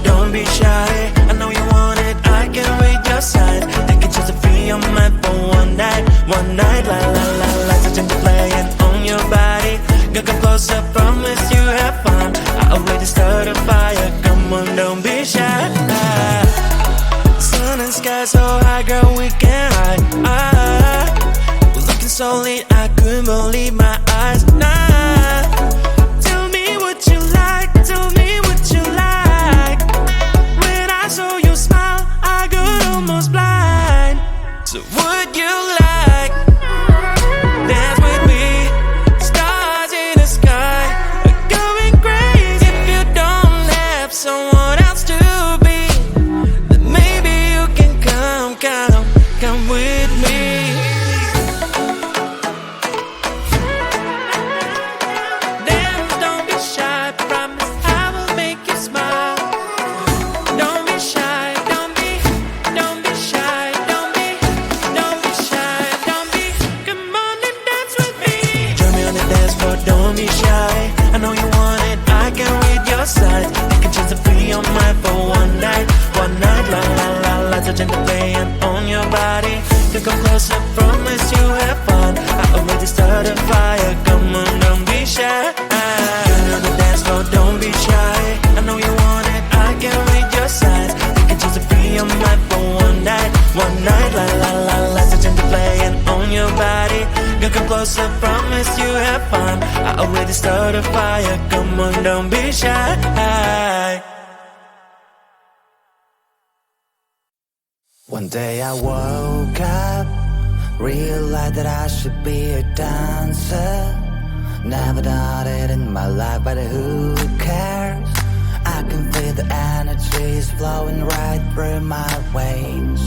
don't be shy. I know you want it, I can read your signs. Take it just to free your mind for one night. One night, la la la la. Touching the playing on your body. Gonna come closer, promise you have fun. I already started a fire, come on, don't be shy. Sun and sky so high, girl, we can hide. We're looking so lit, I couldn't believe my eyes. Tell me what you like, tell me what you like. When I saw you smile, I got almost blind. So would you like dance with me? Stars in the sky are going crazy. If you don't have someone else to be, then maybe you can come with me. Dance, don't be shy, promise I will make you smile. Don't be shy, don't be shy, don't be shy, don't be. Come on and dance with me. Join me on the dance floor, don't be shy. I know you want it, I can read your signs. Take a chance to free your mind for one night, la la la la. Touching the playing on your body. You come closer, promise you have fun. I already started a fire, come on, don't be shy. Join me on the dance floor, don't be shy. I know you want it, I can read your signs. Take a chance to free your mind for one night, la la la la. Touching the playing on your body. Gonna come closer, promise you have fun. I already started a fire, come on, don't be shy. One day I woke up, realized that I should be a dancer. Never done it in my life, but who cares? I can feel the energy is flowing right through my veins.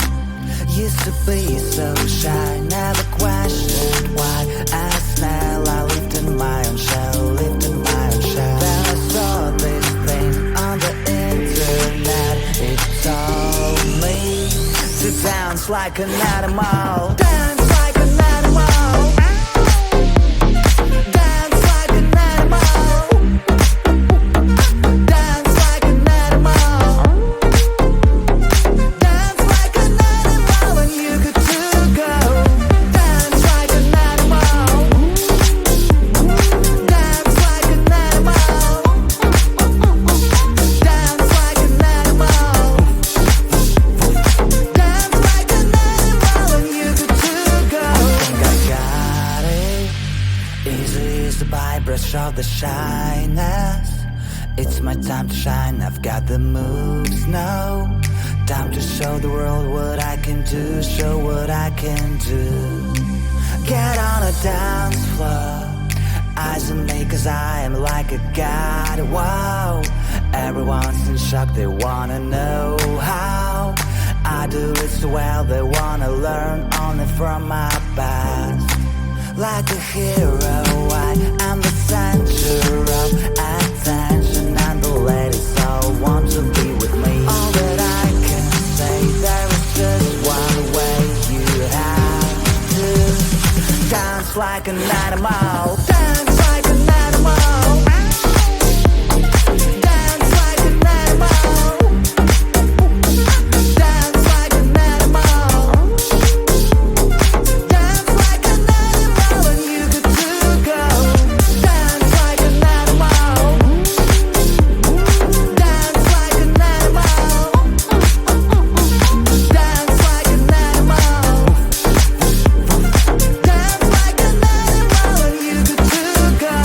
Used to be so shy, never questioned why. As now I lived in my own shell, lived in my own shell. Then I saw this thing on the internet. It told me to dance like an animal. Dance like an animal. Dance like an animal. Dance like an animal. Dance like an animal, and you could too go. Dance like an animal. Dance like an animal. Dance like an animal. Dance like an animal, and you could too go. I think I got it. Easy is the brush of the shyness. It's my time to shine, I've got the moves now. Time to show the world what I can do, show what I can do. Get on a dance floor, eyes on me cause I am like a god. Wow, everyone's in shock, they wanna know how I do it so well, they wanna learn only from my past. Like a hero, I am the center of attention, and the ladies all want to be with me. All that I can say, there is just one way you have to dance like an animal. Dance like an animal. Dance like an animal. Dance like an animal. Dance like an animal, and you could too go. Dance like an animal. Dance like an animal. Dance like an animal. Dance like an animal, and you could too go.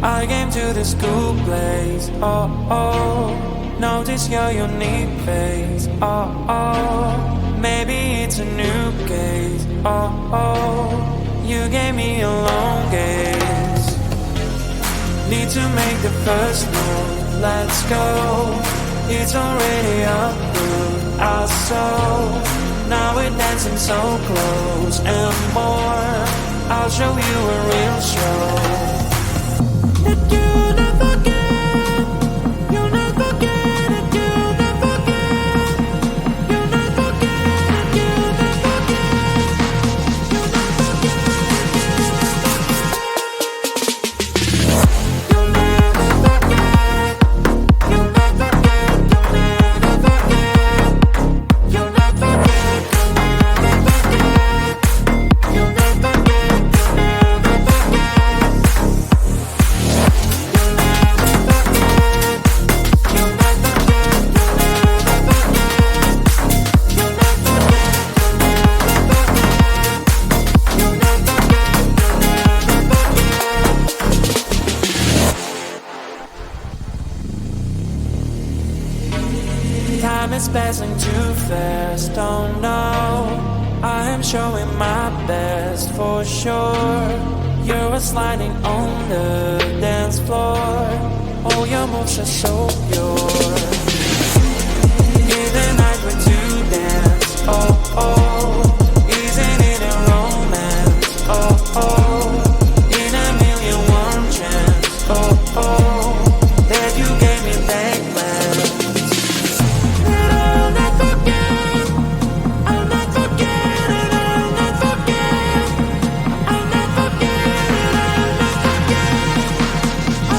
I came to this cool place, oh oh. Notice your unique face, oh oh. Maybe it's a new case, oh oh. You gave me a long gaze. Need to make the first move, let's go. It's already approved, I saw. Now we're dancing so close and more. I'll show you a real show. That you'll never get, you'll never get it, you'll never get, you'll never get it, you'll never Time is passing too fast, oh no, I am showing my best for sure. You're sliding on the dance floor. All your moves are so pure. In the night we're to dance, oh oh. Isn't it a romance, oh oh. In a million one chance, oh oh. That you gave me back when. And I'll not forget, I'll not forget, and I'll not forget, I'll not forget, and I'll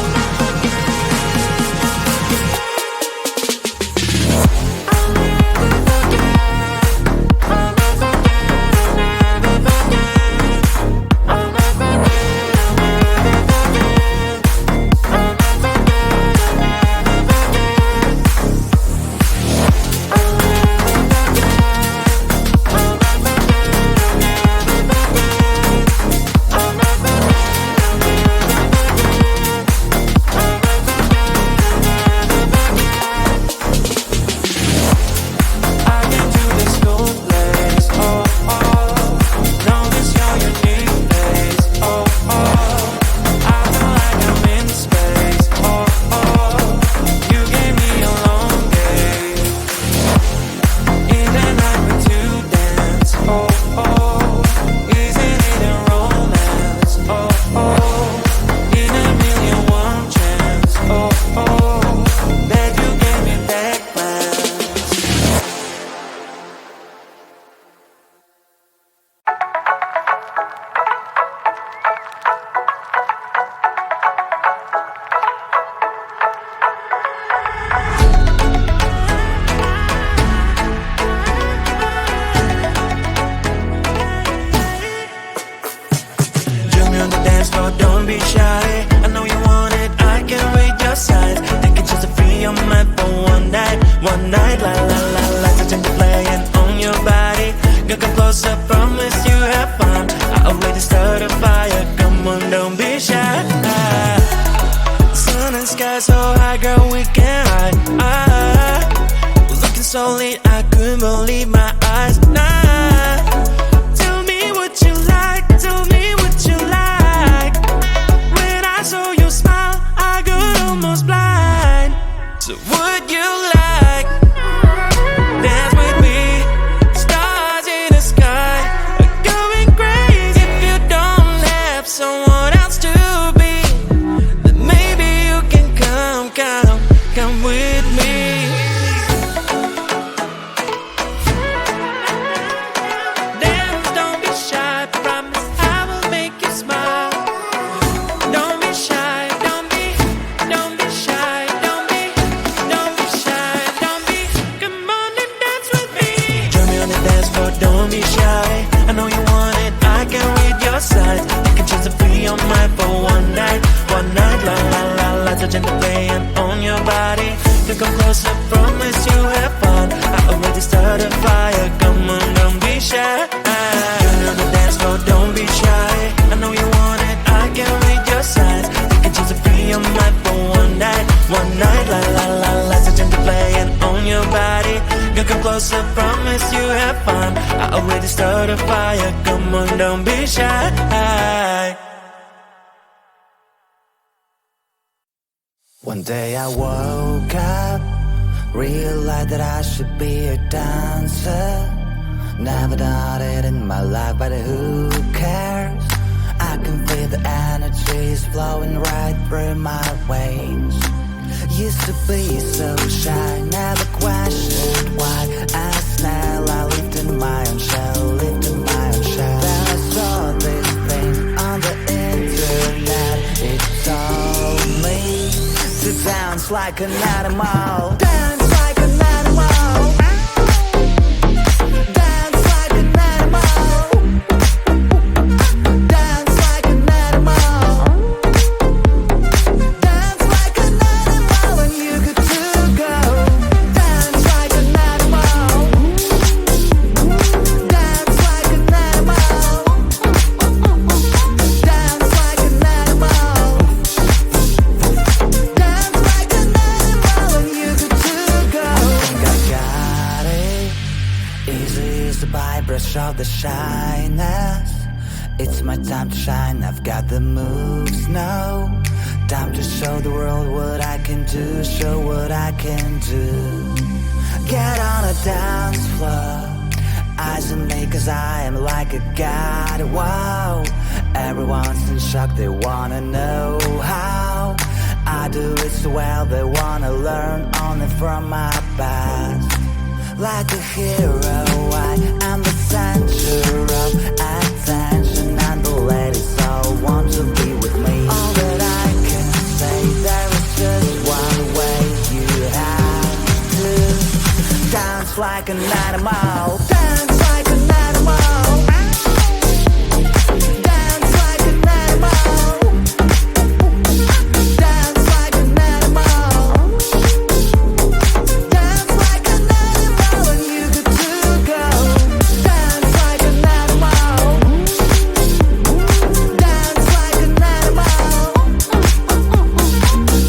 not forget, I'll not One day I woke up, realized that I should be a dancer. Never done it in my life, but who cares? I can feel the energies flowing right through my veins. Used to be so shy, never questioned why. As now I lived in my own shell, lived in my own shell. Then I saw this thing on the internet. It told me to dance like an animal. Dance like an animal. Dance like an animal. Dance like an animal. Dance like an animal when you get to go. Dance like an animal. Dance like an animal. Dance like an animal. Dance like an animal when you get by brush of the shyness. It's my time to shine, I've got the moves now. Time to show the world what I can do, show what I can do. Get on a dance floor, eyes on me cause I am like a god, wow. Everyone's in shock, they wanna know how I do it so well, they wanna learn only from my past. Like a hero, I am the center of attention, and the ladies all want to be with me. All that I can say, there is just one way. You have to dance like an animal. Dance like an animal. Dance like an animal. Dance like an animal. Dance like an animal, and you good to go. Dance like an animal. Dance like an animal.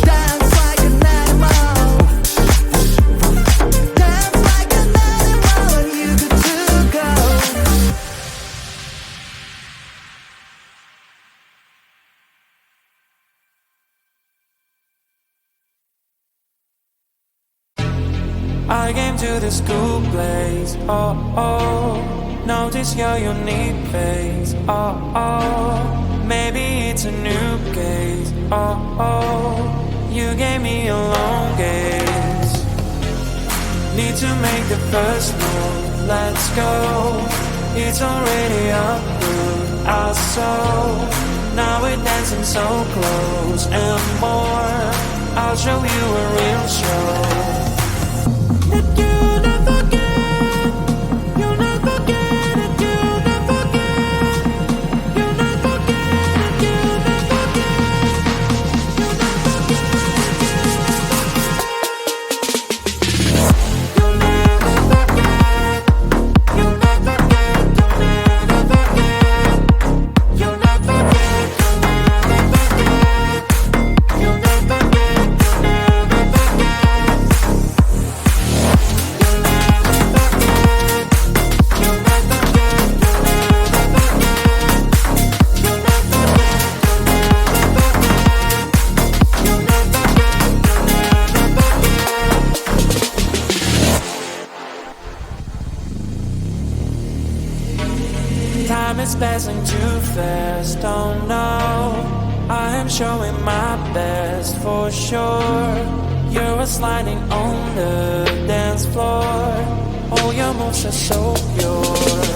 Dance like an animal. Dance like an animal, and you good to go. I came to this cool place, oh, oh. Notice your unique face, oh, oh. Maybe it's a new case, oh, oh. You gave me a long gaze. Need to make the first move, let's go. It's already up through our soul. Now we're dancing so close and more. I'll show you a real show. That you'll never get, you'll never get it, you'll never get, you'll never get it, you'll never get, you'll never get it, you'll never forget, you'll never get, you'll never get, you'll never get, you'll never get, you'll never get, you'll never forget. Time is passing too fast, oh no. I am showing my best for sure. You're sliding on the dance floor. All your moves are so pure.